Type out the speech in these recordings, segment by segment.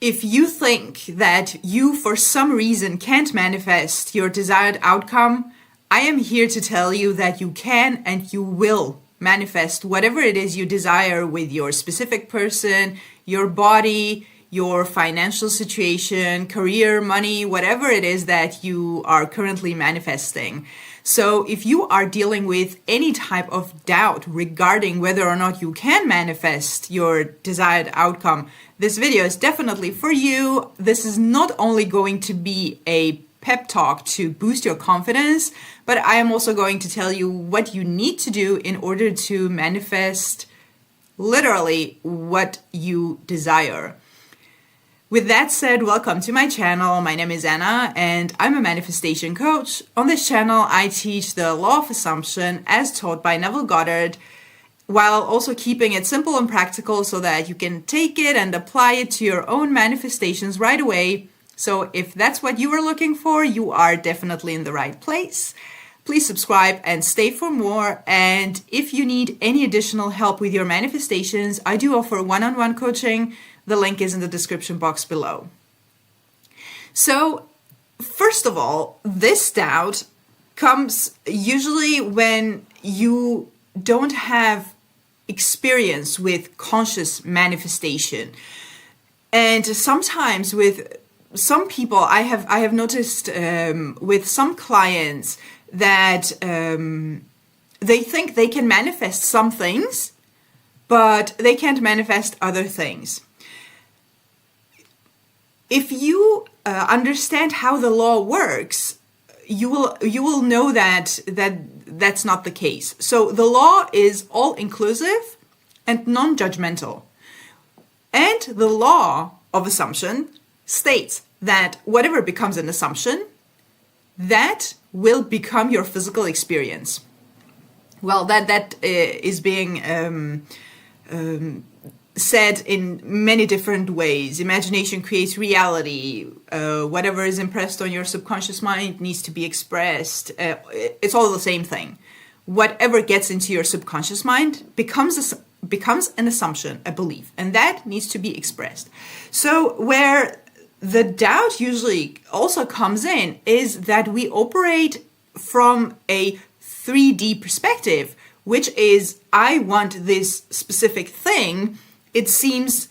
If you think that you, for some reason, can't manifest your desired outcome, I am here to tell you that you can and you will manifest whatever it is you desire with your specific person, your body, your financial situation, career, money, whatever it is that you are currently manifesting. So if you are dealing with any type of doubt regarding whether or not you can manifest your desired outcome, this video is definitely for you. This is not only going to be a pep talk to boost your confidence, but I am also going to tell you what you need to do in order to manifest literally what you desire. With that said, welcome to my channel. My name is Anna and I'm a manifestation coach. On this channel, I teach the law of assumption as taught by Neville Goddard, while also keeping it simple and practical so that you can take it and apply it to your own manifestations right away. So if that's what you are looking for, you are definitely in the right place. Please subscribe and stay for more. And if you need any additional help with your manifestations, I do offer one-on-one coaching. The link is in the description box below. So, first of all, this doubt comes usually when you don't have experience with conscious manifestation. And sometimes with some people, I have noticed with some clients that they think they can manifest some things, but they can't manifest other things. If you understand how the law works, you will know that that's not the case. So the law is all-inclusive and non-judgmental. And the law of assumption states that whatever becomes an assumption, that will become your physical experience. Well, that is being said in many different ways. Imagination creates reality. Whatever is impressed on your subconscious mind needs to be expressed. It's all the same thing. Whatever gets into your subconscious mind becomes an assumption, a belief, and that needs to be expressed. So where the doubt usually also comes in is that we operate from a 3D perspective, which is, I want this specific thing. It seems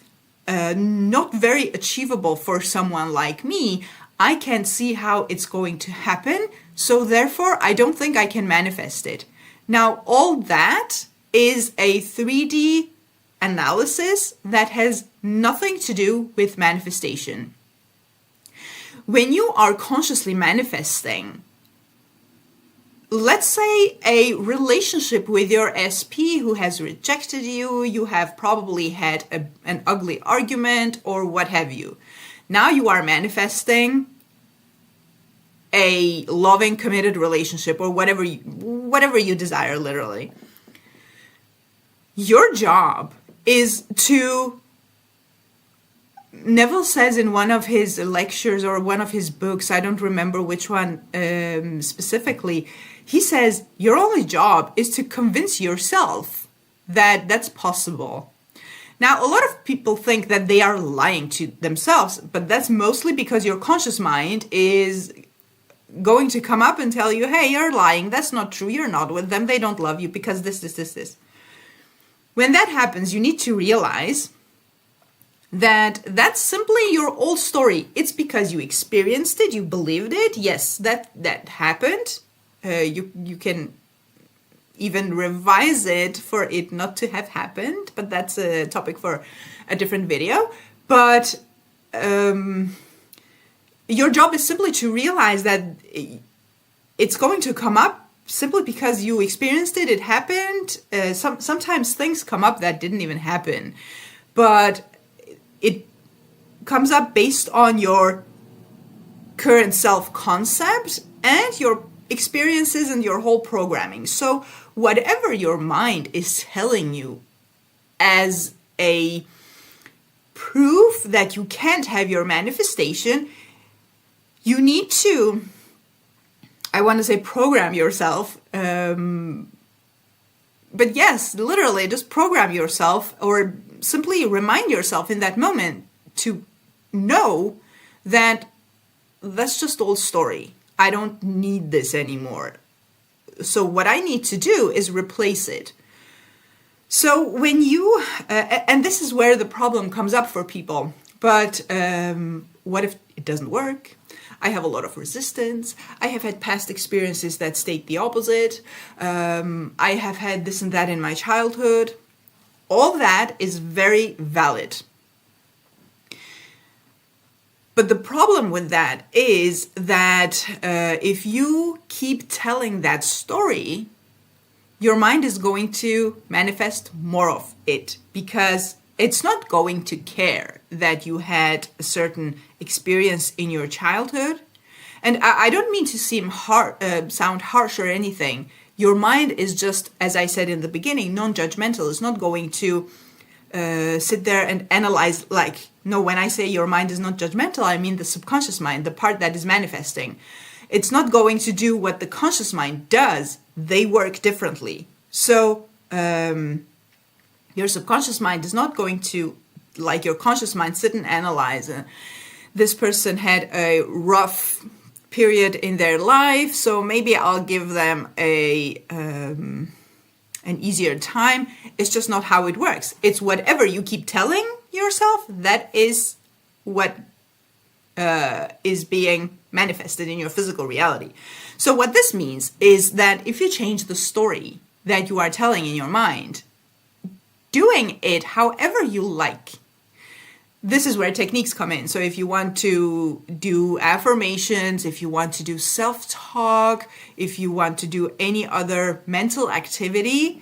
not very achievable for someone like me. I can't see how it's going to happen, so therefore I don't think I can manifest it. Now, all that is a 3D analysis that has nothing to do with manifestation. When you are consciously manifesting, let's say a relationship with your SP who has rejected you, you have probably had an ugly argument or what have you. Now you are manifesting a loving, committed relationship or whatever you desire, literally. Your job is to, Neville says in one of his lectures or one of his books, I don't remember which one specifically, he says your only job is to convince yourself that that's possible. Now, a lot of people think that they are lying to themselves, but that's mostly because your conscious mind is going to come up and tell you, hey, you're lying, that's not true, you're not with them, they don't love you because this. When that happens, you need to realize that that's simply your old story. It's because you experienced it, you believed it. Yes, that happened. You can even revise it for it not to have happened, but that's a topic for a different video. But your job is simply to realize that it's going to come up simply because you experienced it, it happened. Sometimes things come up that didn't even happen, but it comes up based on your current self-concept and your experiences and your whole programming. So whatever your mind is telling you as a proof that you can't have your manifestation, you need to, I want to say, program yourself. But yes, literally just program yourself or simply remind yourself in that moment to know that that's just old story. I don't need this anymore. So what I need to do is replace it. So when you, and this is where the problem comes up for people, but what if it doesn't work? I have a lot of resistance. I have had past experiences that state the opposite. I have had this and that in my childhood. All that is very valid. But the problem with that is that if you keep telling that story, your mind is going to manifest more of it, because it's not going to care that you had a certain experience in your childhood. And I don't mean to sound harsh or anything. Your mind is just, as I said in the beginning, non-judgmental. It's not going to sit there and analyze no, when I say your mind is not judgmental, I mean the subconscious mind, the part that is manifesting. It's not going to do what the conscious mind does. They work differently. So your subconscious mind is not going to, like your conscious mind, sit and analyze. This person had a rough period in their life, so maybe I'll give them an easier time. It's just not how it works. It's whatever you keep telling yourself, that is what is being manifested in your physical reality. So what this means is that if you change the story that you are telling in your mind, doing it however you like, this is where techniques come in. So if you want to do affirmations, if you want to do self-talk, if you want to do any other mental activity,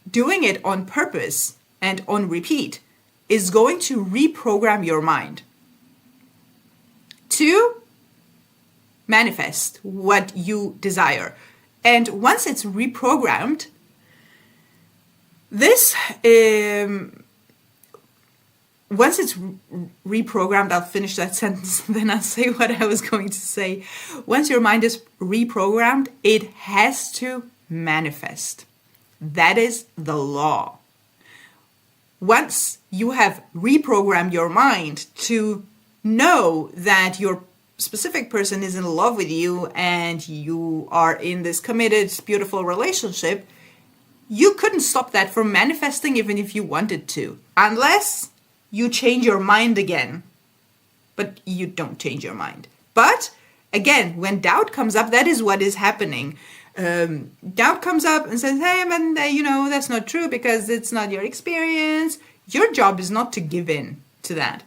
doing it on purpose and on repeat is going to reprogram your mind to manifest what you desire. And once it's reprogrammed, once it's reprogrammed, I'll finish that sentence, then I'll say what I was going to say. Once your mind is reprogrammed, it has to manifest. That is the law. Once you have reprogrammed your mind to know that your specific person is in love with you and you are in this committed, beautiful relationship, you couldn't stop that from manifesting even if you wanted to, unless you change your mind again. But you don't change your mind. But again, when doubt comes up, that is what is happening. Doubt comes up and says, hey, man, that's not true because it's not your experience. Your job is not to give in to that.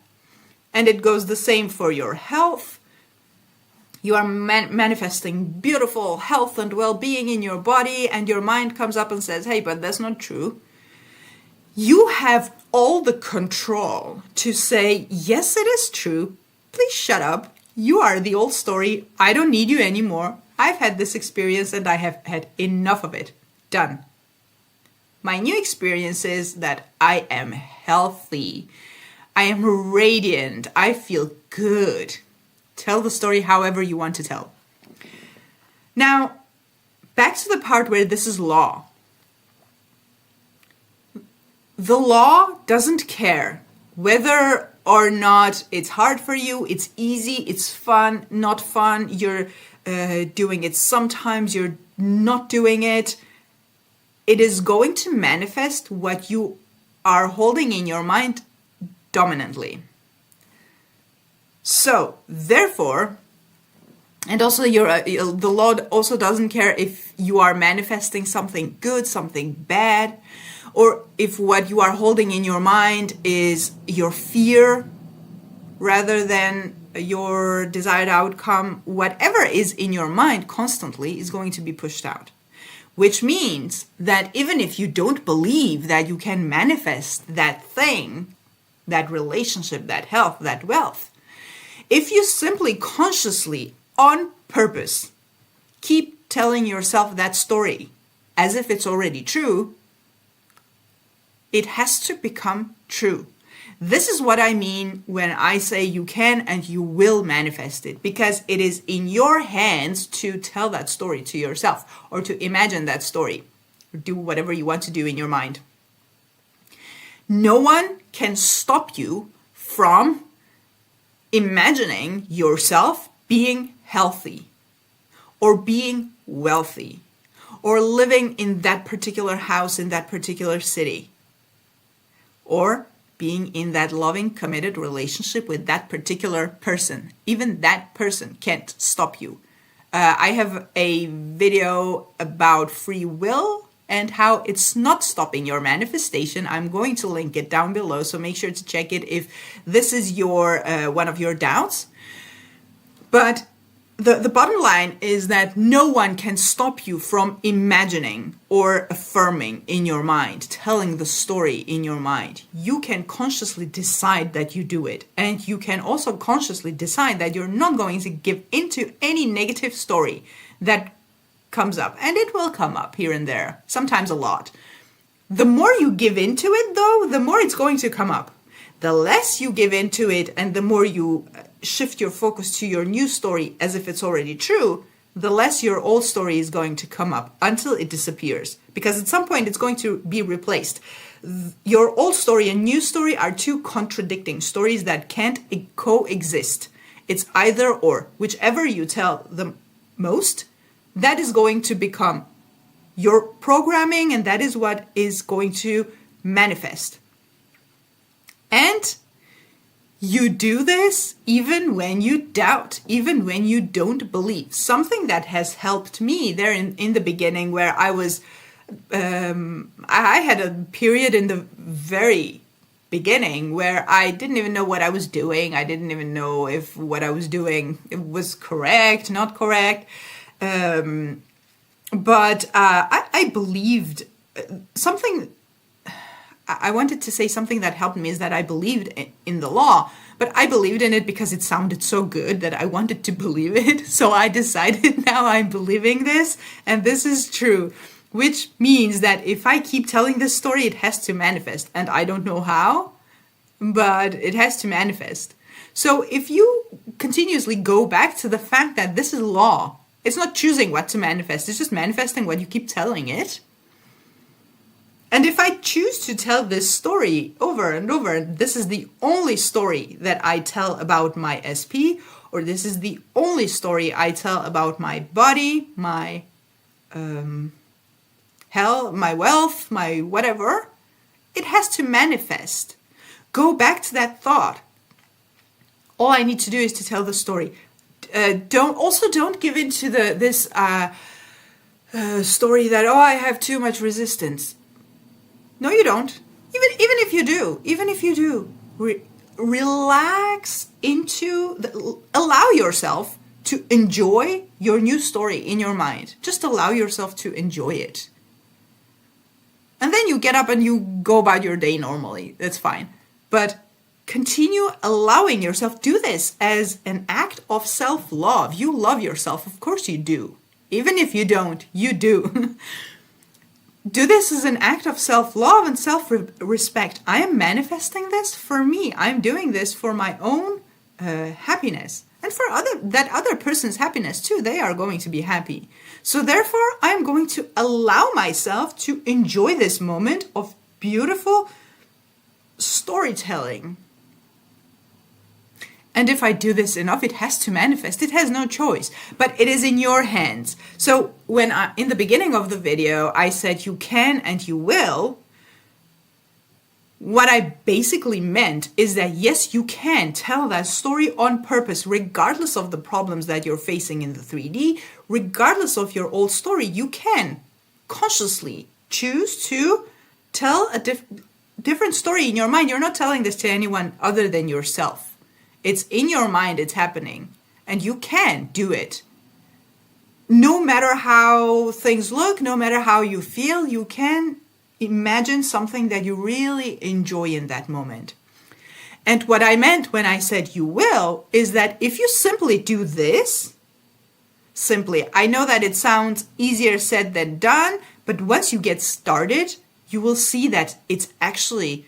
And it goes the same for your health. You are manifesting beautiful health and well-being in your body, and your mind comes up and says, hey, but that's not true. You have all the control to say, yes, it is true. Please shut up. You are the old story. I don't need you anymore. I've had this experience and I have had enough of it. Done. My new experience is that I am healthy. I am radiant. I feel good. Tell the story however you want to tell. Now, back to the part where this is law. The law doesn't care whether or not it's hard for you, it's easy, it's fun, not fun, you're doing it sometimes, you're not doing it. It is going to manifest what you are holding in your mind dominantly. So, therefore, and also the law also doesn't care if you are manifesting something good, something bad, or if what you are holding in your mind is your fear rather than your desired outcome. Whatever is in your mind constantly is going to be pushed out. Which means that even if you don't believe that you can manifest that thing, that relationship, that health, that wealth, if you simply consciously, on purpose, keep telling yourself that story as if it's already true, it has to become true. This is what I mean when I say you can and you will manifest it, because it is in your hands to tell that story to yourself or to imagine that story or do whatever you want to do in your mind. No one can stop you from imagining yourself being healthy or being wealthy or living in that particular house in that particular city or being in that loving, committed relationship with that particular person. Even that person can't stop you. I have a video about free will and how it's not stopping your manifestation. I'm going to link it down below, so make sure to check it if this is your one of your doubts. But the bottom line is that no one can stop you from imagining or affirming in your mind, telling the story in your mind. You can consciously decide that you do it. And you can also consciously decide that you're not going to give into any negative story that comes up. And it will come up here and there, sometimes a lot. The more you give into it, though, the more it's going to come up. The less you give into it and the more you shift your focus to your new story as if it's already true, the less your old story is going to come up until it disappears. Because at some point it's going to be replaced. Your old story and new story are two contradicting stories that can't coexist. It's either or. Whichever you tell the most, that is going to become your programming, and that is what is going to manifest. And you do this even when you doubt, even when you don't believe. Something that has helped me there in the beginning, where I was, I had a period in the very beginning where I didn't even know what I was doing. I didn't even know if what I was doing was correct, not correct. But I believed something. I wanted to say something that helped me is that I believed in the law, but I believed in it because it sounded so good that I wanted to believe it. So I decided now I'm believing this, and this is true, which means that if I keep telling this story, it has to manifest. And I don't know how, but it has to manifest. So if you continuously go back to the fact that this is law, it's not choosing what to manifest, it's just manifesting what you keep telling it. And if I choose to tell this story over and over, this is the only story that I tell about my SP, or this is the only story I tell about my body, my health, my wealth, my whatever, it has to manifest. Go back to that thought. All I need to do is to tell the story. Don't give in to this story that, I have too much resistance. No, you don't. Even if you do, relax into, allow yourself to enjoy your new story in your mind. Just allow yourself to enjoy it. And then you get up and you go about your day normally. That's fine. But continue allowing yourself, do this as an act of self-love. You love yourself. Of course you do. Even if you don't, you do. Do this as an act of self-love and self-respect. I am manifesting this for me. I'm doing this for my own happiness. And for that other person's happiness too. They are going to be happy. So therefore, I'm going to allow myself to enjoy this moment of beautiful storytelling. And if I do this enough, it has to manifest. It has no choice, but it is in your hands. So when in the beginning of the video, I said you can and you will, what I basically meant is that yes, you can tell that story on purpose, regardless of the problems that you're facing in the 3D, regardless of your old story, you can consciously choose to tell a different story in your mind. You're not telling this to anyone other than yourself. It's in your mind, it's happening, and you can do it. No matter how things look, no matter how you feel, you can imagine something that you really enjoy in that moment. And what I meant when I said you will is that if you simply do this, I know that it sounds easier said than done, but once you get started, you will see that it's actually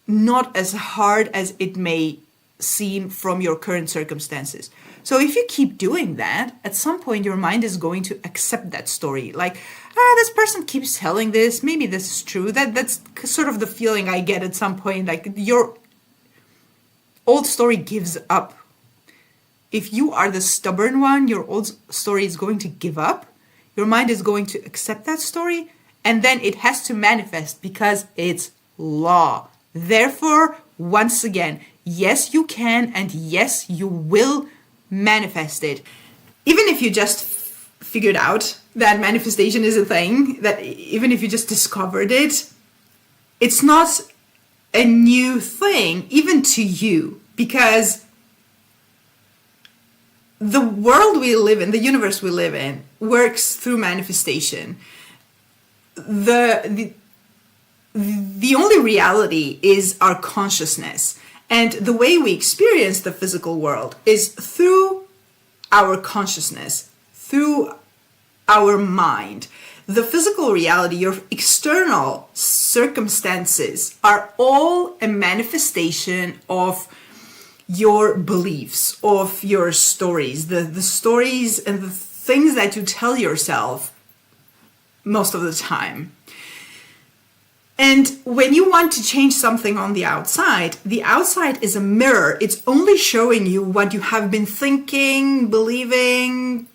not as hard as it may seem from your current circumstances. So if you keep doing that, at some point your mind is going to accept that story. Like, this person keeps telling this, maybe this is true. That's sort of the feeling I get at some point. Like old story gives up. If you are the stubborn one, your old story is going to give up. Your mind is going to accept that story, and then it has to manifest because it's law. Therefore, once again, yes, you can, and yes, you will manifest it. Even if you just figured out that manifestation is a thing, that even if you just discovered it, it's not a new thing, even to you, because the world we live in, the universe we live in, works through manifestation. The only reality is our consciousness. And the way we experience the physical world is through our consciousness, through our mind. The physical reality, your external circumstances, are all a manifestation of your beliefs, of your stories, the stories and the things that you tell yourself most of the time. And when you want to change something on the outside is a mirror. It's only showing you what you have been thinking, believing,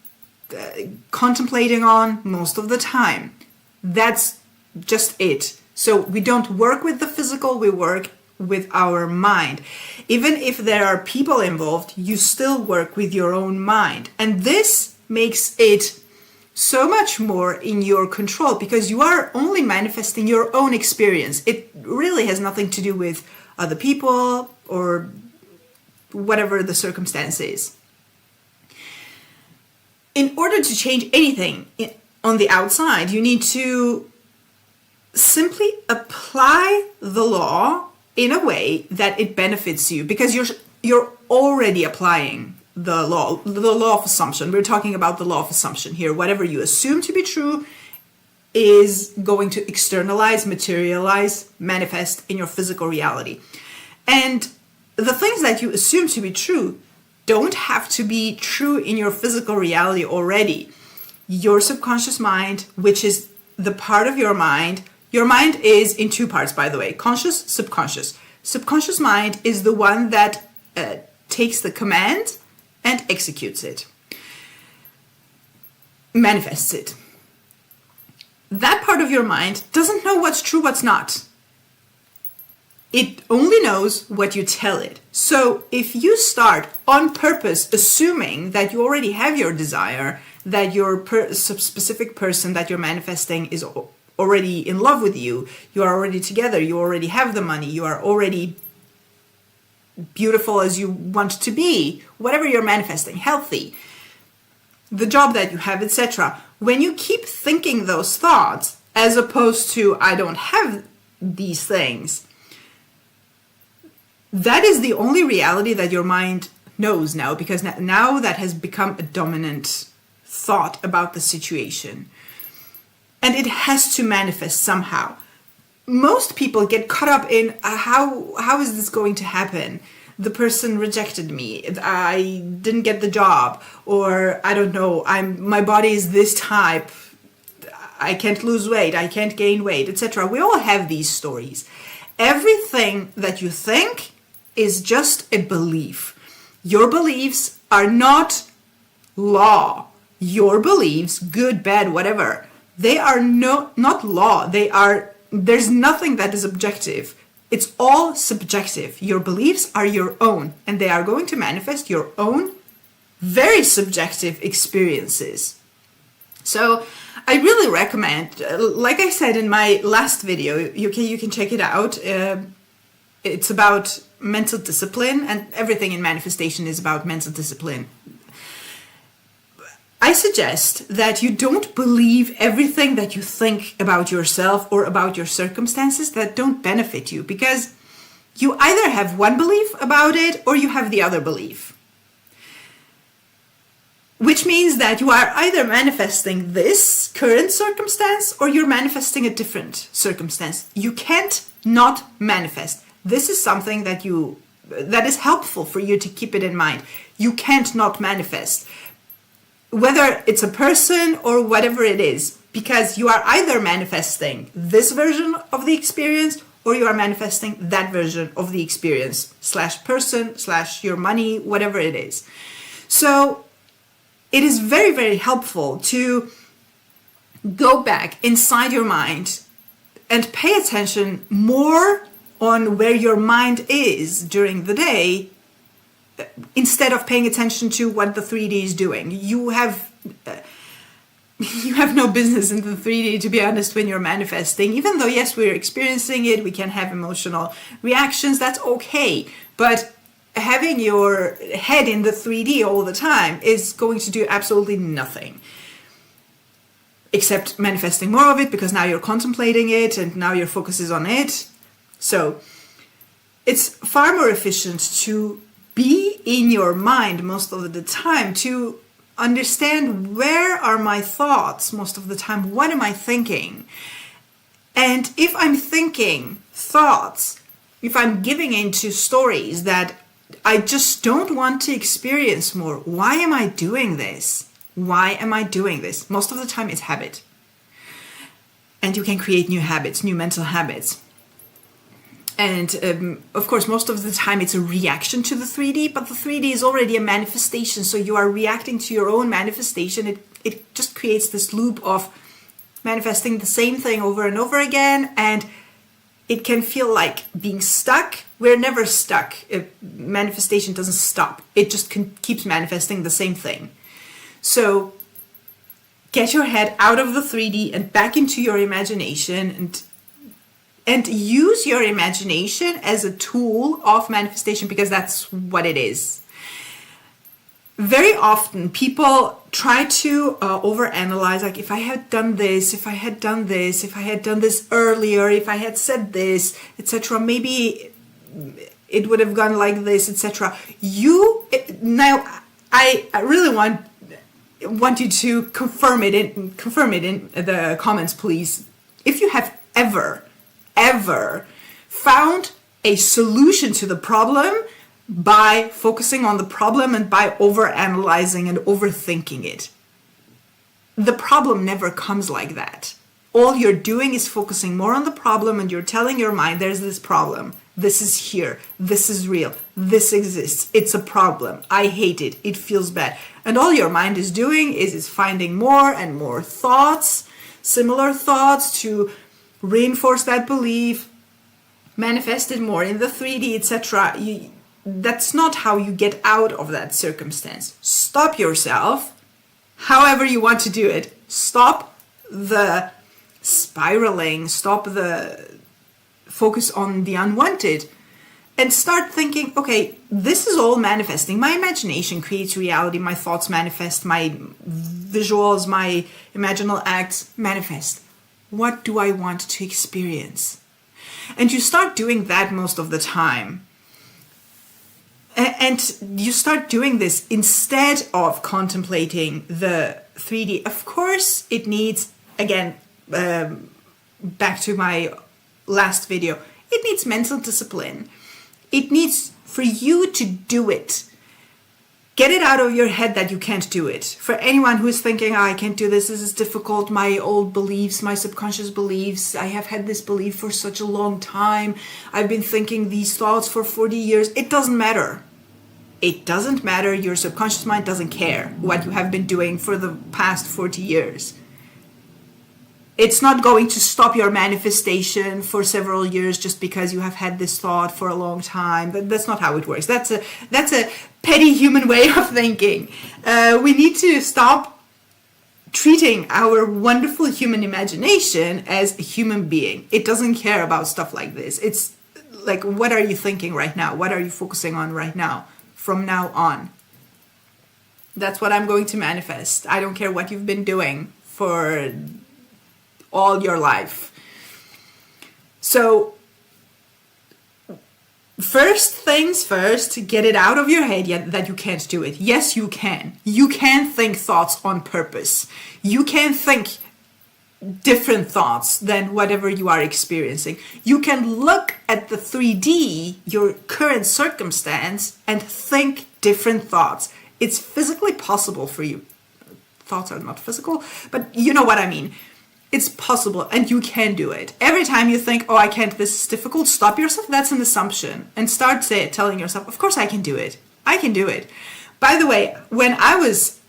contemplating on most of the time. That's just it. So we don't work with the physical, we work with our mind. Even if there are people involved, you still work with your own mind. And this makes it so much more in your control because you are only manifesting your own experience. It really has nothing to do with other people or whatever the circumstance is. In order to change anything on the outside, you need to simply apply the law in a way that it benefits you, because you're already applying the law of assumption. We're talking about the law of assumption here. Whatever you assume to be true is going to externalize, materialize, manifest in your physical reality. And the things that you assume to be true don't have to be true in your physical reality already. Your subconscious mind, which is the part of your mind is in two parts, by the way, conscious, subconscious. Subconscious mind is the one that takes the command and executes it, manifests it. That part of your mind doesn't know what's true, what's not. It only knows what you tell it. So if you start on purpose assuming that you already have your desire, that your specific person that you're manifesting is already in love with you, you are already together, you already have the money, you are already beautiful as you want to be, whatever you're manifesting, healthy, the job that you have, etc. When you keep thinking those thoughts, as opposed to, I don't have these things, that is the only reality that your mind knows now, because now that has become a dominant thought about the situation. And it has to manifest somehow. Most people get caught up in how is this going to happen? The person rejected me. I didn't get the job, or I don't know. My body is this type. I can't lose weight. I can't gain weight, etc. We all have these stories. Everything that you think is just a belief. Your beliefs are not law. Your beliefs, good, bad, whatever, they are not law. There's nothing that is objective. It's all subjective. Your beliefs are your own, and they are going to manifest your own very subjective experiences. So I really recommend, like I said in my last video, you can check it out. It's about mental discipline, and everything in manifestation is about mental discipline. I suggest that you don't believe everything that you think about yourself or about your circumstances that don't benefit you, because you either have one belief about it or you have the other belief. Which means that you are either manifesting this current circumstance or you're manifesting a different circumstance. You can't not manifest. This is something that is helpful for you to keep it in mind. You can't not manifest. Whether it's a person or whatever it is, because you are either manifesting this version of the experience or you are manifesting that version of the experience / person / your money, whatever it is. So it is very, very helpful to go back inside your mind and pay attention more on where your mind is during the day, instead of paying attention to what the 3D is doing. You have no business in the 3D, to be honest, when you're manifesting. Even though, yes, we're experiencing it, we can have emotional reactions, that's okay. But having your head in the 3D all the time is going to do absolutely nothing, except manifesting more of it, because now you're contemplating it and now your focus is on it. So it's far more efficient to be in your mind most of the time, to understand where are my thoughts most of the time, what am I thinking? And if I'm thinking thoughts, if I'm giving into stories that I just don't want to experience more, why am I doing this? Why am I doing this? Most of the time it's habit. And you can create new habits, new mental habits. And of course, most of the time it's a reaction to the 3D, but the 3D is already a manifestation. So you are reacting to your own manifestation. It just creates this loop of manifesting the same thing over and over again. And it can feel like being stuck. We're never stuck. Manifestation doesn't stop. It just keeps manifesting the same thing. So get your head out of the 3D and back into your imagination, and use your imagination as a tool of manifestation, because that's what it is. Very often people try to overanalyze, like, if I had done this, if I had done this, if I had done this earlier, if I had said this, etc., maybe it would have gone like this, etc. Now I really want you to confirm it in the comments, please. If you have ever found a solution to the problem by focusing on the problem and by overanalyzing and overthinking it. The problem never comes like that. All you're doing is focusing more on the problem, and you're telling your mind, there's this problem. This is here. This is real. This exists. It's a problem. I hate it. It feels bad. And all your mind is doing is finding more and more thoughts, similar thoughts, to reinforce that belief, manifest it more in the 3D, etc. That's not how you get out of that circumstance. Stop yourself, however you want to do it. Stop the spiraling, stop the focus on the unwanted, and start thinking, okay, this is all manifesting. My imagination creates reality. My thoughts manifest. My visuals, my imaginal acts manifest. What do I want to experience? And you start doing that most of the time. And you start doing this instead of contemplating the 3D. Of course, it needs, again, back to my last video, it needs mental discipline. It needs for you to do it. Get it out of your head that you can't do it. For anyone who is thinking, I can't do this is difficult, my old beliefs, my subconscious beliefs, I have had this belief for such a long time, I've been thinking these thoughts for 40 years. It doesn't matter. It doesn't matter. Your subconscious mind doesn't care what you have been doing for the past 40 years. It's not going to stop your manifestation for several years just because you have had this thought for a long time. That's not how it works. That's a petty human way of thinking. We need to stop treating our wonderful human imagination as a human being. It doesn't care about stuff like this. It's like, what are you thinking right now? What are you focusing on right now? From now on. That's what I'm going to manifest. I don't care what you've been doing for all your life. So first things first, get it out of your head that you can't do it. Yes, you can. You can think thoughts on purpose. You can think different thoughts than whatever you are experiencing. You can look at the 3D, your current circumstance, and think different thoughts. It's physically possible for you. Thoughts are not physical, but you know what I mean. It's possible, and you can do it. Every time you think, oh, I can't, this is difficult, stop yourself. That's an assumption. And start telling yourself, of course I can do it. I can do it. By the way, when I was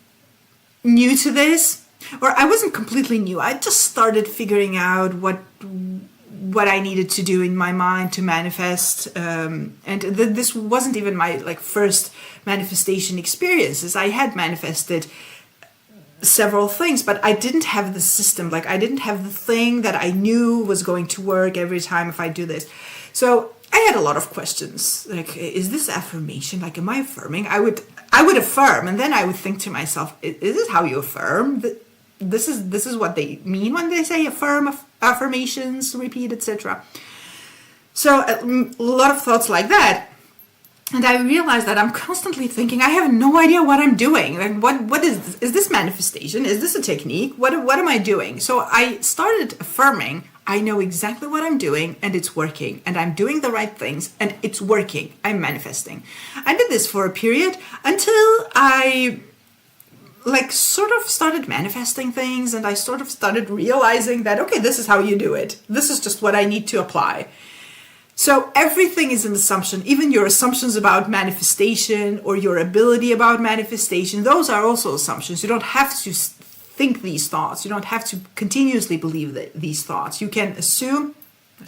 new to this, or I wasn't completely new, I just started figuring out what I needed to do in my mind to manifest. This wasn't even my first manifestation experiences. I had manifested several things, but I didn't have the system. I didn't have the thing that I knew was going to work every time if I do this. So I had a lot of questions. Is this affirmation? Am I affirming? I would affirm, and then I would think to myself, is this how you affirm? This is what they mean when they say affirm, affirmations, repeat, etc. So a lot of thoughts like that. And I realized that I'm constantly thinking, I have no idea what I'm doing. What is this? Is this manifestation? Is this a technique? What am I doing? So I started affirming, I know exactly what I'm doing and it's working. And I'm doing the right things and it's working. I'm manifesting. I did this for a period until I sort of started manifesting things, and I sort of started realizing that, okay, this is how you do it. This is just what I need to apply. So everything is an assumption. Even your assumptions about manifestation or your ability about manifestation, those are also assumptions. You don't have to think these thoughts. You don't have to continuously believe these thoughts. You can assume /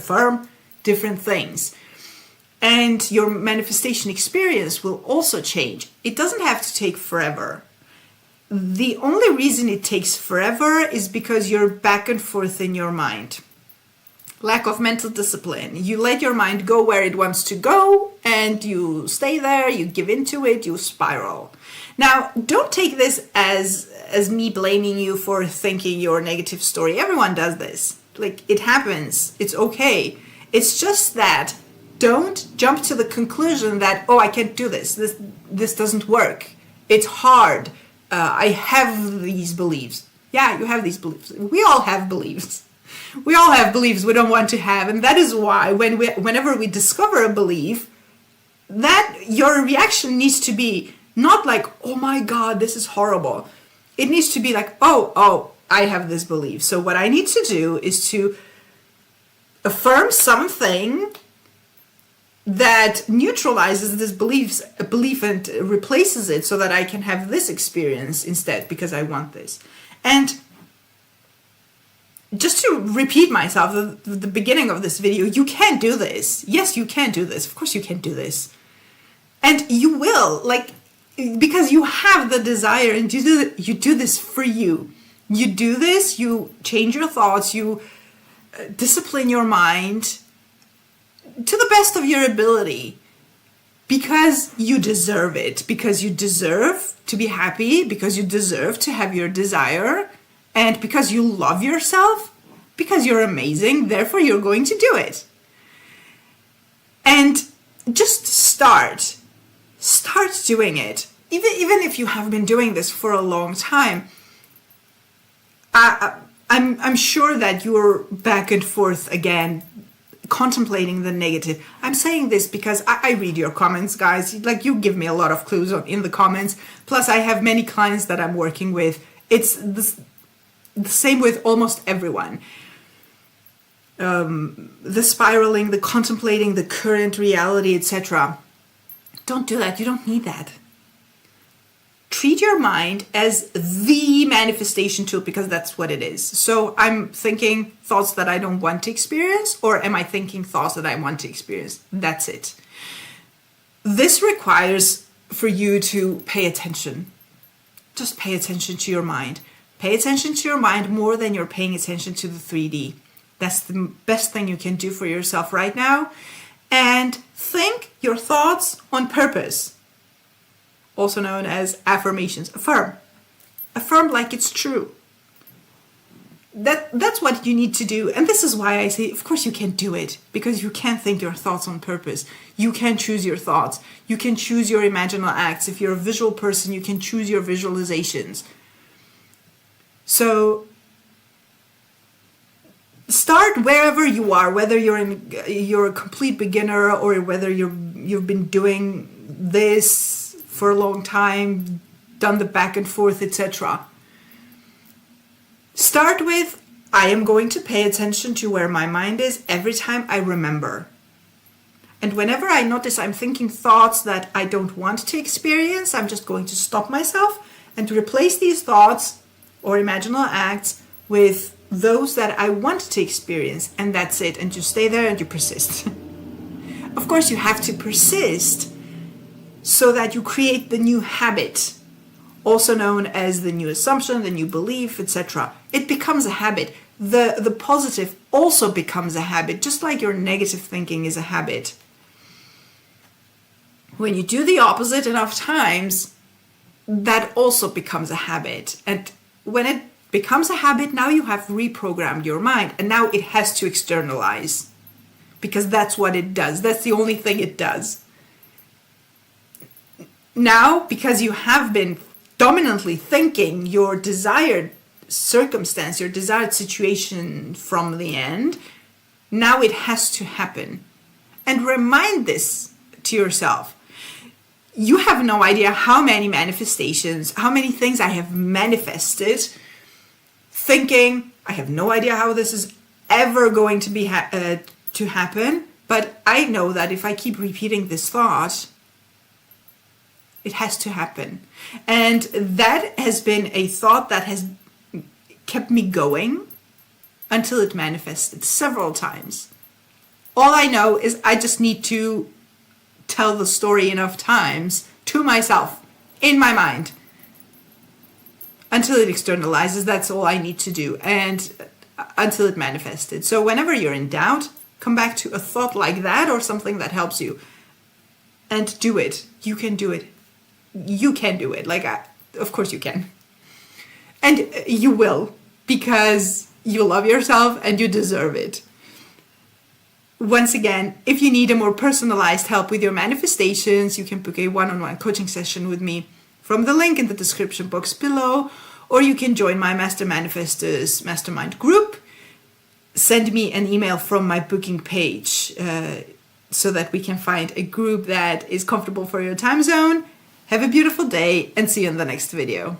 affirm different things. And your manifestation experience will also change. It doesn't have to take forever. The only reason it takes forever is because you're back and forth in your mind. Lack of mental discipline. You let your mind go where it wants to go, and you stay there, you give into it, you spiral. Now, don't take this as me blaming you for thinking your negative story. Everyone does this. It happens. It's okay. It's just that don't jump to the conclusion that, oh, I can't do this. This doesn't work. It's hard. I have these beliefs. Yeah, you have these beliefs. We all have beliefs. We all have beliefs we don't want to have. And that is why whenever we discover a belief, that your reaction needs to be not oh my God, this is horrible. It needs to be oh, I have this belief. So what I need to do is to affirm something that neutralizes this belief and replaces it so that I can have this experience instead because I want this. And just to repeat myself, the beginning of this video, you can do this. Yes, you can do this. Of course you can do this. And you will, because you have the desire and you do this for you. You do this, you change your thoughts, you discipline your mind to the best of your ability, because you deserve it, because you deserve to be happy, because you deserve to have your desire, and because you love yourself, because you're amazing, therefore you're going to do it. And just start doing it. Even if you have been doing this for a long time, I'm sure that you're back and forth again, contemplating the negative. I'm saying this because I read your comments, guys. You give me a lot of clues in the comments. Plus, I have many clients that I'm working with. It's the same with almost everyone. The spiraling, the contemplating, the current reality, etc. Don't do that. You don't need that. Treat your mind as the manifestation tool, because that's what it is. So I'm thinking thoughts that I don't want to experience, or am I thinking thoughts that I want to experience? That's it. This requires for you to pay attention. Just pay attention to your mind. Pay attention to your mind more than you're paying attention to the 3D. That's the best thing you can do for yourself right now. And think your thoughts on purpose. Also known as affirmations. Affirm like it's true. That's what you need to do. And this is why I say, of course you can do it, because you can think your thoughts on purpose. You can choose your thoughts. You can choose your imaginal acts. If you're a visual person, you can choose your visualizations. So start wherever you are, whether you're a complete beginner or whether you've been doing this for a long time, done the back and forth, etc. Start with, I am going to pay attention to where my mind is every time I remember. And whenever I notice I'm thinking thoughts that I don't want to experience, I'm just going to stop myself and replace these thoughts or imaginal acts with those that I want to experience. And that's it. And you stay there and you persist. Of course, you have to persist so that you create the new habit, also known as the new assumption, the new belief, etc. It becomes a habit. The positive also becomes a habit, just like your negative thinking is a habit. When you do the opposite enough times, that also becomes a habit. And when it becomes a habit, now you have reprogrammed your mind, and now it has to externalize, because that's what it does. That's the only thing it does. Now, because you have been dominantly thinking your desired circumstance, your desired situation from the end, now it has to happen. And remind this to yourself. You have no idea how many manifestations, how many things I have manifested, thinking, I have no idea how this is ever going to be to happen, but I know that if I keep repeating this thought, it has to happen. And that has been a thought that has kept me going until it manifested several times. All I know is I just need to tell the story enough times to myself in my mind until it externalizes. That's all I need to do, and until it manifested. So whenever you're in doubt, come back to a thought like that or something that helps you and do it. You can do it. You can do it. Of course you can. And you will, because you love yourself and you deserve it. Once again, if you need a more personalized help with your manifestations, you can book a one-on-one coaching session with me from the link in the description box below, or you can join my Master Manifestors Mastermind group. Send me an email from my booking page so that we can find a group that is comfortable for your time zone. Have a beautiful day and see you in the next video.